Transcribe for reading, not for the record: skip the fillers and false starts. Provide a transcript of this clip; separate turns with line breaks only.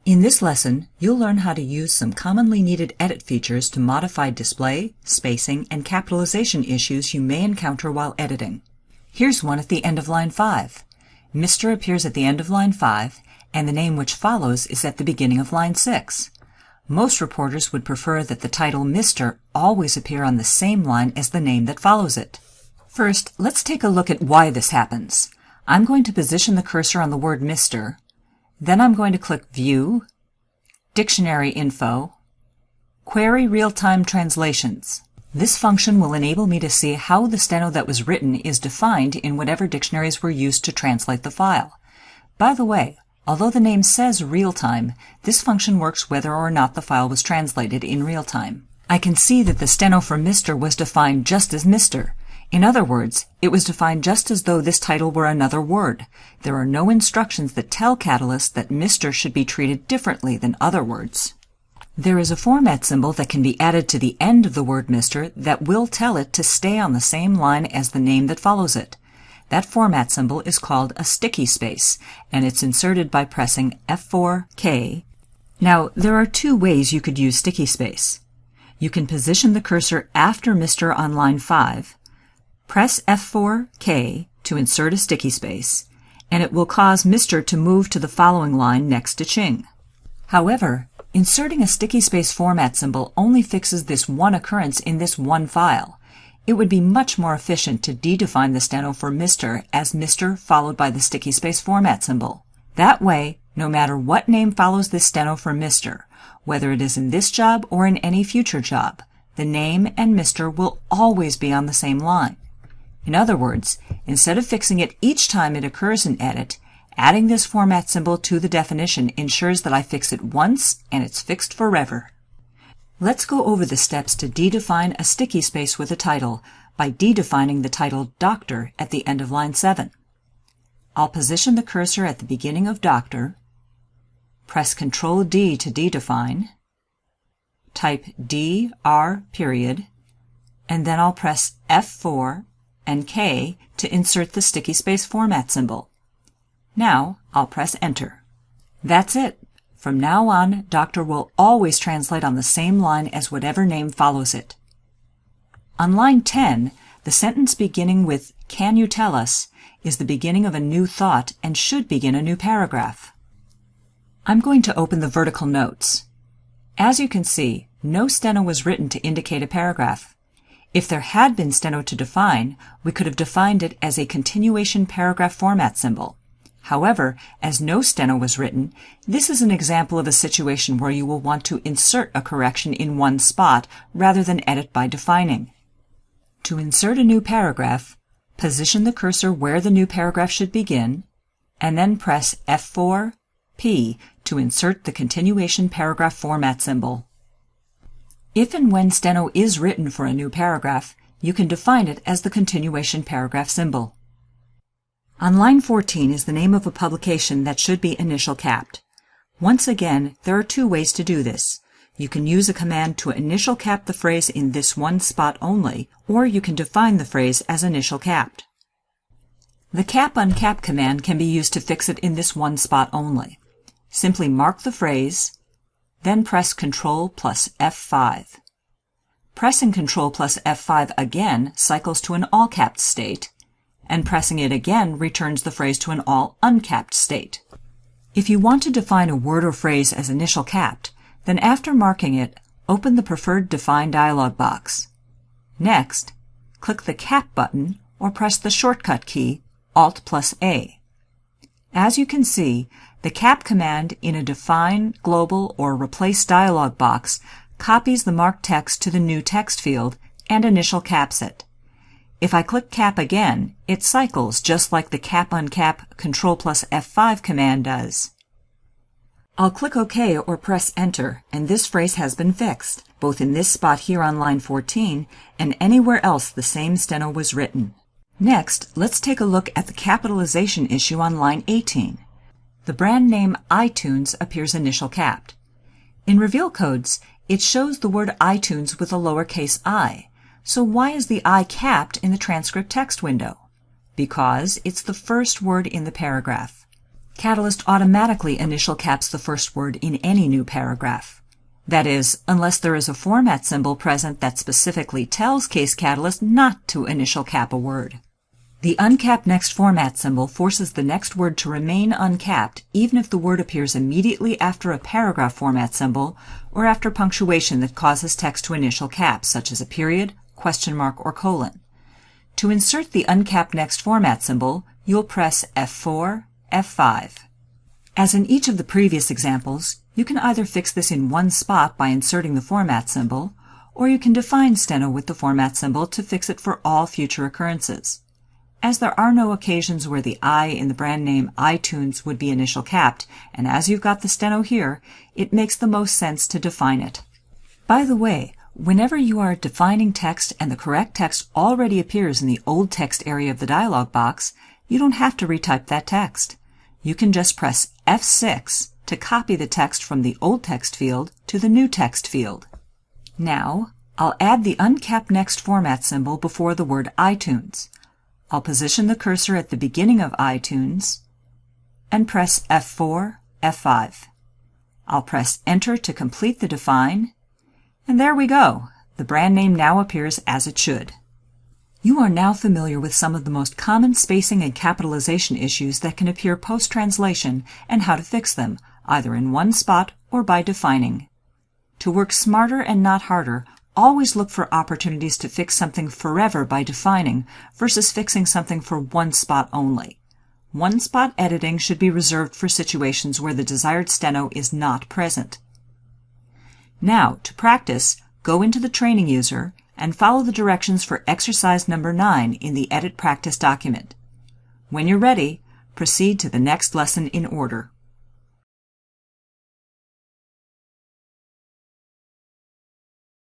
In this lesson, you'll learn how to use some commonly needed edit features to modify display, spacing, and capitalization issues you may encounter while editing. Here's one at the end of line 5. Mr. appears at the end of line 5, and the name which follows is at the beginning of line 6. Most reporters would prefer that the title Mr. always appear on the same line as the name that follows it. First, let's take a look at why this happens. I'm going to position the cursor on the word Mr. Then I'm going to click View, Dictionary Info, Query Real-Time Translations. This function will enable me to see how the steno that was written is defined in whatever dictionaries were used to translate the file. By the way, although the name says real-time, this function works whether or not the file was translated in real time. I can see that the steno for Mr. was defined just as Mr. In other words, it was defined just as though this title were another word. There are no instructions that tell Catalyst that Mr. should be treated differently than other words. There is a format symbol that can be added to the end of the word Mr. that will tell it to stay on the same line as the name that follows it. That format symbol is called a sticky space, and it's inserted by pressing F4K. Now, there are two ways you could use sticky space. You can position the cursor after Mr. on line 5, press F4K to insert a sticky space, and it will cause Mr. to move to the following line next to Ching. However, inserting a sticky space format symbol only fixes this one occurrence in this one file. It would be much more efficient to dedefine the steno for Mr. as Mr. followed by the sticky space format symbol. That way, no matter what name follows this steno for Mr., whether it is in this job or in any future job, the name and Mr. will always be on the same line. In other words, instead of fixing it each time it occurs in edit, adding this format symbol to the definition ensures that I fix it once and it's fixed forever. Let's go over the steps to dedefine a sticky space with a title by dedefining the title Doctor at the end of line 7. I'll position the cursor at the beginning of Doctor, press Ctrl D to dedefine, type DR period, and then I'll press F4 and K to insert the sticky space format symbol. Now I'll press Enter. That's it. From now on, Doctor will always translate on the same line as whatever name follows it. On line 10, the sentence beginning with "Can you tell us?" is the beginning of a new thought and should begin a new paragraph. I'm going to open the vertical notes. As you can see, no steno was written to indicate a paragraph. If there had been steno to define, we could have defined it as a continuation paragraph format symbol. However, as no steno was written, this is an example of a situation where you will want to insert a correction in one spot rather than edit by defining. To insert a new paragraph, position the cursor where the new paragraph should begin, and then press F4P to insert the continuation paragraph format symbol. If and when steno is written for a new paragraph, you can define it as the continuation paragraph symbol. On line 14 is the name of a publication that should be initial capped. Once again, there are two ways to do this. You can use a command to initial cap the phrase in this one spot only, or you can define the phrase as initial capped. The cap uncap command can be used to fix it in this one spot only. Simply mark the phrase, then press Ctrl plus F5. Pressing Ctrl plus F5 again cycles to an all-capped state, and pressing it again returns the phrase to an all-uncapped state. If you want to define a word or phrase as initial capped, then after marking it, open the Preferred Define dialog box. Next, click the Cap button or press the shortcut key, Alt plus A. As you can see, the cap command in a Define, Global, or Replace dialog box copies the marked text to the new text field and initial caps it. If I click Cap again, it cycles just like the Cap Uncap Ctrl plus F5 command does. I'll click OK or press Enter, and this phrase has been fixed, both in this spot here on line 14 and anywhere else the same steno was written. Next, let's take a look at the capitalization issue on line 18. The brand name iTunes appears initial capped. In reveal codes, it shows the word iTunes with a lowercase I. So why is the I capped in the transcript text window? Because it's the first word in the paragraph. Catalyst automatically initial caps the first word in any new paragraph. That is, unless there is a format symbol present that specifically tells Case Catalyst not to initial cap a word. The uncap next format symbol forces the next word to remain uncapped even if the word appears immediately after a paragraph format symbol or after punctuation that causes text to initial cap, such as a period, question mark, or colon. To insert the uncap next format symbol, you'll press F4, F5. As in each of the previous examples, you can either fix this in one spot by inserting the format symbol, or you can define steno with the format symbol to fix it for all future occurrences. As there are no occasions where the I in the brand name iTunes would be initial capped, and as you've got the steno here, it makes the most sense to define it. By the way, whenever you are defining text and the correct text already appears in the old text area of the dialog box, you don't have to retype that text. You can just press F6 to copy the text from the old text field to the new text field. Now, I'll add the uncap next format symbol before the word iTunes. I'll position the cursor at the beginning of iTunes and press F4, F5. I'll press Enter to complete the define, and there we go. The brand name now appears as it should. You are now familiar with some of the most common spacing and capitalization issues that can appear post-translation and how to fix them, either in one spot or by defining. To work smarter and not harder, always look for opportunities to fix something forever by defining versus fixing something for one spot only. One-spot editing should be reserved for situations where the desired steno is not present. Now, to practice, go into the training user and follow the directions for exercise number 9 in the Edit Practice document. When you're ready, proceed to the next lesson in order.